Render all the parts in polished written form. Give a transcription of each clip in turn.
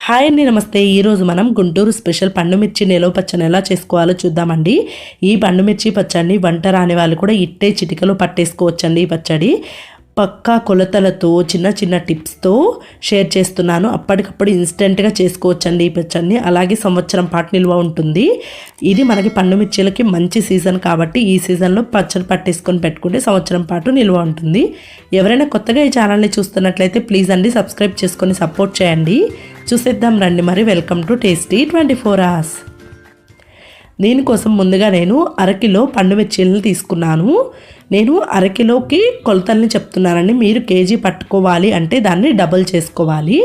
Hi అండి, నమస్తే. ఈరోజు మనం గుంటూరు స్పెషల్ పండుమిర్చి నిలవ పచ్చని ఎలా చేసుకోవాలో చూద్దామండి. ఈ పండుమిర్చి పచ్చడిని వంట రాని వాళ్ళు కూడా ఇట్టే చిటికలో పట్టేసుకోవచ్చండి. ఈ పచ్చడి పక్కా కొలతలతో చిన్న చిన్న టిప్స్తో షేర్ చేస్తున్నాను. అప్పటికప్పుడు ఇన్స్టెంట్గా చేసుకోవచ్చండి ఈ పచ్చడిని. అలాగే సంవత్సరం పాటు నిల్వ ఉంటుంది. ఇది మనకి పండుమిర్చిలకి మంచి సీజన్ కాబట్టి ఈ సీజన్లో పచ్చడి పట్టేసుకొని పెట్టుకుంటే సంవత్సరం పాటు నిల్వ ఉంటుంది. ఎవరైనా కొత్తగా ఈ ఛానల్ని చూస్తున్నట్లయితే ప్లీజ్ అండి సబ్స్క్రైబ్ చేసుకొని సపోర్ట్ చేయండి. చూసేద్దాం రండి మరి. Welcome to tasty 24 hours. దీనికోసం ముందుగా నేను అరకిలో పండుమిర్చీలను తీసుకున్నాను. నేను అరకిలోకి కొలతల్ని చెప్తున్నానండి. మీరు కేజీ పట్టుకోవాలి అంటే దాన్ని డబుల్ చేసుకోవాలి.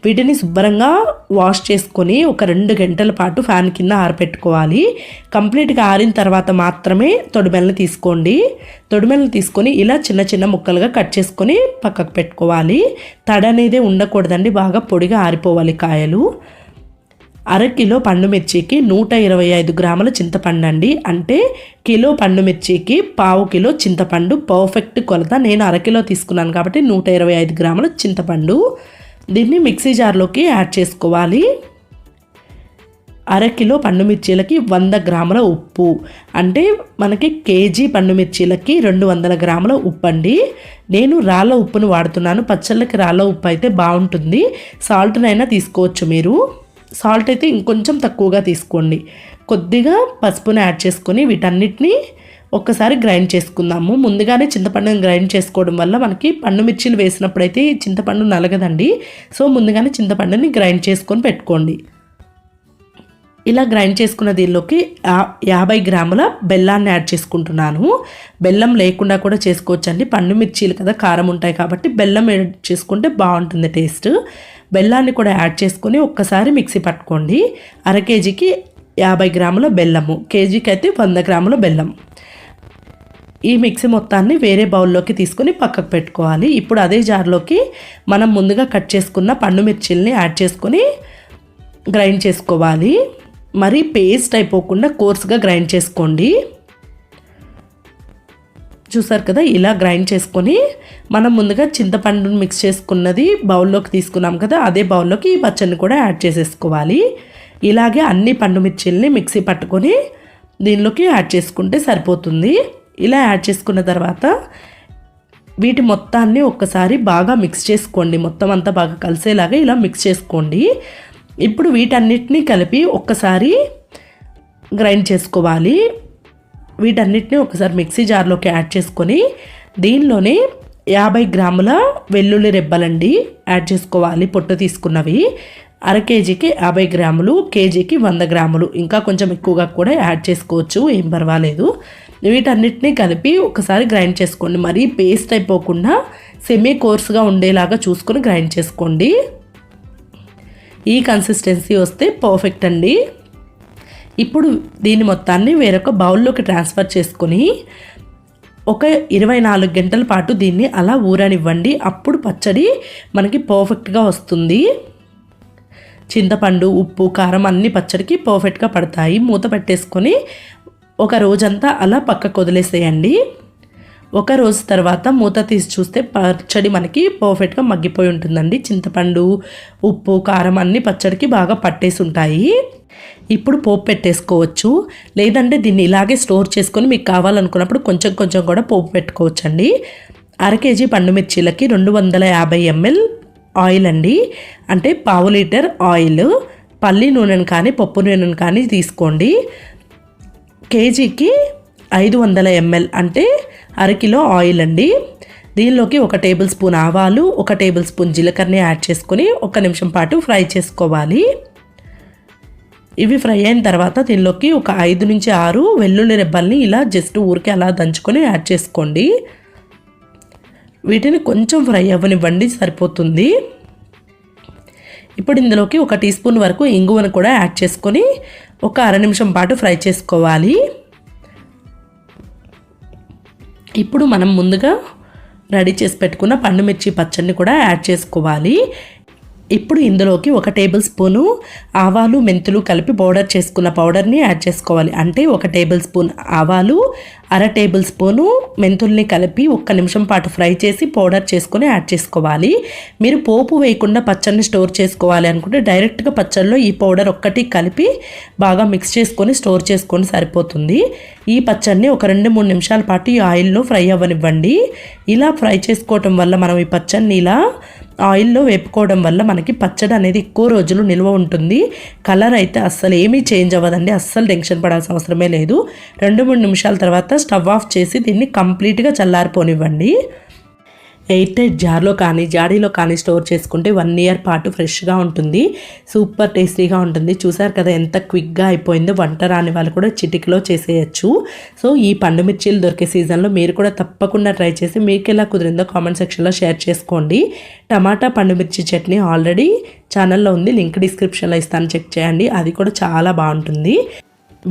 వీటిని శుభ్రంగా వాష్ చేసుకొని ఒక 2 గంటల పాటు ఫ్యాన్ కింద ఆరబెట్టుకోవాలి. కంప్లీట్గా ఆరిన తర్వాత మాత్రమే తొడిమెలను తీసుకోండి. తొడిమెలను తీసుకొని ఇలా చిన్న చిన్న ముక్కలుగా కట్ చేసుకొని పక్కకు పెట్టుకోవాలి. తడి అనేది ఉండకూడదండి. బాగా పొడిగా ఆరిపోవాలి కాయలు. అరకిలో పండుమిర్చికి 125 గ్రాముల చింతపండు అండి. అంటే కిలో పండుమిర్చికి 1/2 కిలో చింతపండు పర్ఫెక్ట్ కొలత. నేను అరకిలో తీసుకున్నాను కాబట్టి 125 గ్రాముల చింతపండు. దీన్ని మిక్సీ జార్లోకి యాడ్ చేసుకోవాలి. అరకిలో పండుమిర్చీలకి 100 గ్రాముల ఉప్పు. అంటే మనకి కేజీ పండుమిర్చీలకి 200 గ్రాముల ఉప్పు అండి. నేను రాళ్ళ ఉప్పును వాడుతున్నాను. పచ్చళ్ళకి రాళ్ళ ఉప్పు అయితే బాగుంటుంది. సాల్ట్నైనా తీసుకోవచ్చు మీరు. సాల్ట్ అయితే ఇంకొంచెం తక్కువగా తీసుకోండి. కొద్దిగా పసుపుని యాడ్ చేసుకొని వీటన్నిటిని ఒక్కసారి గ్రైండ్ చేసుకుందాము. ముందుగానే చింతపండుని గ్రైండ్ చేసుకోవడం వల్ల మనకి పండుమిర్చీలు వేసినప్పుడైతే ఈ చింతపండు నలగదండి. సో ముందుగానే చింతపండుని గ్రైండ్ చేసుకొని పెట్టుకోండి. ఇలా గ్రైండ్ చేసుకున్న దీనిలోకి 50 గ్రాముల బెల్లాన్ని యాడ్ చేసుకుంటున్నాను. బెల్లం లేకుండా కూడా చేసుకోవచ్చండి. పండుమిర్చీలు కదా కారం ఉంటాయి కాబట్టి బెల్లం యాడ్ చేసుకుంటే బాగుంటుంది టేస్ట్. బెల్లాన్ని కూడా యాడ్ చేసుకొని ఒక్కసారి మిక్సీ పట్టుకోండి. అర కేజీకి 50 గ్రాముల బెల్లము, కేజీకి అయితే 100 గ్రాముల బెల్లం. ఈ మిక్సీ మొత్తాన్ని వేరే బౌల్లోకి తీసుకొని పక్కకు పెట్టుకోవాలి. ఇప్పుడు అదే జార్లోకి మనం ముందుగా కట్ చేసుకున్న పండుమిర్చీలని యాడ్ చేసుకొని గ్రైండ్ చేసుకోవాలి. మరి పేస్ట్ అయిపోకుండా కోర్స్గా గ్రైండ్ చేసుకోండి. చూసారు కదా, ఇలా గ్రైండ్ చేసుకొని మనం ముందుగా చింతపండును మిక్స్ చేసుకున్నది బౌల్లోకి తీసుకున్నాం కదా, అదే బౌల్లోకి ఈ పచ్చడిని కూడా యాడ్ చేసేసుకోవాలి. ఇలాగే అన్ని పండుమిర్చిల్ని మిక్సీ పట్టుకొని దీనిలోకి యాడ్ చేసుకుంటే సరిపోతుంది. ఇలా యాడ్ చేసుకున్న తర్వాత వీటి మొత్తాన్ని ఒక్కసారి బాగా మిక్స్ చేసుకోండి. మొత్తం అంతా బాగా కలిసేలాగా ఇలా మిక్స్ చేసుకోండి. ఇప్పుడు వీటన్నిటిని కలిపి ఒక్కసారి గ్రైండ్ చేసుకోవాలి. వీటన్నిటిని ఒకసారి మిక్సీ జార్లోకి యాడ్ చేసుకొని దీనిలోనే 50 గ్రాముల వెల్లుల్లి రెబ్బలండి యాడ్ చేసుకోవాలి. పొట్టు తీసుకున్నవి. అర కేజీకి 50 గ్రాములు, కేజీకి 100 గ్రాములు. ఇంకా కొంచెం ఎక్కువగా కూడా యాడ్ చేసుకోవచ్చు, ఏం పర్వాలేదు. వీటన్నిటిని కలిపి ఒకసారి గ్రైండ్ చేసుకోండి. మరీ పేస్ట్ అయిపోకుండా సెమీ కోర్స్గా ఉండేలాగా చూసుకొని గ్రైండ్ చేసుకోండి. ఈ కన్సిస్టెన్సీ వస్తే పర్ఫెక్ట్ అండి. ఇప్పుడు దీని మొత్తాన్ని వేరొక బౌల్లోకి ట్రాన్స్ఫర్ చేసుకొని ఒక 24 గంటల పాటు దీన్ని అలా ఊరనివ్వండి. అప్పుడు పచ్చడి మనకి పర్ఫెక్ట్గా వస్తుంది. చింతపండు, ఉప్పు, కారం అన్ని పచ్చడికి పర్ఫెక్ట్గా పడతాయి. మూత పెట్టేసుకొని ఒక రోజంతా అలా పక్కకు వదిలేసేయండి. ఒక రోజు తర్వాత మూత తీసి చూస్తే పచ్చడి మనకి పర్ఫెక్ట్గా మగ్గిపోయి ఉంటుందండి. చింతపండు, ఉప్పు, కారం అన్నీ పచ్చడికి బాగా పట్టేసి ఉంటాయి. ఇప్పుడు పోపు పెట్టేసుకోవచ్చు. లేదంటే దీన్ని ఇలాగే స్టోర్ చేసుకొని మీకు కావాలనుకున్నప్పుడు కొంచెం కొంచెం కూడా పోపు పెట్టుకోవచ్చండి. అర కేజీ పండుమిర్చీలకి 250 ml ఆయిల్ అండి. అంటే 1/2 లీటర్ ఆయిల్. పల్లి నూనెను కానీ పప్పు నూనెను కానీ తీసుకోండి. కేజీకి 500 ml అంటే అరకిలో ఆయిల్ అండి. దీనిలోకి 1 టేబుల్ స్పూన్ ఆవాలు, 1 టేబుల్ స్పూన్ జీలకర్రని యాడ్ చేసుకొని 1 నిమిషం పాటు ఫ్రై చేసుకోవాలి. ఇవి ఫ్రై అయిన తర్వాత దీనిలోకి ఒక 5 నుంచి 6 వెల్లుల్లి రెబ్బల్ని ఇలా జస్ట్ ఊరికే అలా దంచుకొని యాడ్ చేసుకోండి. వీటిని కొంచెం ఫ్రై అవ్వనివ్వండి, సరిపోతుంది. ఇప్పుడు ఇందులోకి 1 టీ స్పూన్ వరకు ఇంగువను కూడా యాడ్ చేసుకొని ఒక అర నిమిషం పాటు ఫ్రై చేసుకోవాలి. ఇప్పుడు మనం ముందుగా రెడీ చేసి పెట్టుకున్న పండుమిర్చి పచ్చడిని కూడా యాడ్ చేసుకోవాలి. ఇప్పుడు ఇందులోకి 1 టేబుల్ స్పూను ఆవాలు మెంతులు కలిపి పౌడర్ చేసుకున్న పౌడర్ని యాడ్ చేసుకోవాలి. అంటే 1 టేబుల్ స్పూన్ ఆవాలు, 1/2 టేబుల్ స్పూను మెంతుల్ని కలిపి 1 నిమిషం పాటు ఫ్రై చేసి పౌడర్ చేసుకొని యాడ్ చేసుకోవాలి. మీరు పోపు వేయకుండా పచ్చడిని స్టోర్ చేసుకోవాలి అనుకుంటే డైరెక్ట్గా పచ్చడిలో ఈ పౌడర్ ఒక్కటి కలిపి బాగా మిక్స్ చేసుకొని స్టోర్ చేసుకొని సరిపోతుంది. ఈ పచ్చడిని ఒక 2-3 నిమిషాల పాటు ఈ ఆయిల్లో ఫ్రై అవ్వనివ్వండి. ఇలా ఫ్రై చేసుకోవటం వల్ల మనం ఈ పచ్చడిని ఇలా ఆయిల్లో వేపుకోవడం వల్ల మనకి పచ్చడి అనేది ఎక్కువ రోజులు నిల్వ ఉంటుంది. కలర్ అయితే అస్సలు ఏమీ చేంజ్ అవ్వదండి. అస్సలు టెన్షన్ పడాల్సిన అవసరమే లేదు. 2-3 నిమిషాల తర్వాత స్టవ్ ఆఫ్ చేసి దీన్ని కంప్లీట్గా చల్లారిపోనివ్వండి. ఎయిర్ టైట్ జార్లో కానీ జాడీలో కానీ స్టోర్ చేసుకుంటే 1 ఇయర్ పాటు ఫ్రెష్గా ఉంటుంది. సూపర్ టేస్టీగా ఉంటుంది. చూసారు కదా ఎంత క్విక్గా అయిపోయిందో. వంట రాని వాళ్ళు కూడా చిటికలో చేసేయచ్చు. సో ఈ పండు మిర్చీలు దొరికే సీజన్లో మీరు కూడా తప్పకుండా ట్రై చేసి మీకు ఎలా కుదిరిందో కామెంట్ సెక్షన్లో షేర్ చేసుకోండి. టమాటా పండు మిర్చి చట్నీ ఆల్రెడీ ఛానల్లో ఉంది, లింక్ డిస్క్రిప్షన్లో ఇస్తాను, చెక్ చేయండి. అది కూడా చాలా బాగుంటుంది.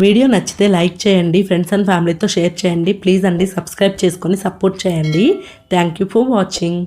వీడియో నచ్చితే లైక్ చేయండి, ఫ్రెండ్స్ అండ్ ఫ్యామిలీతో షేర్ చేయండి. ప్లీజ్ అండి సబ్స్క్రైబ్ చేసుకొని సపోర్ట్ చేయండి. Thank you for watching.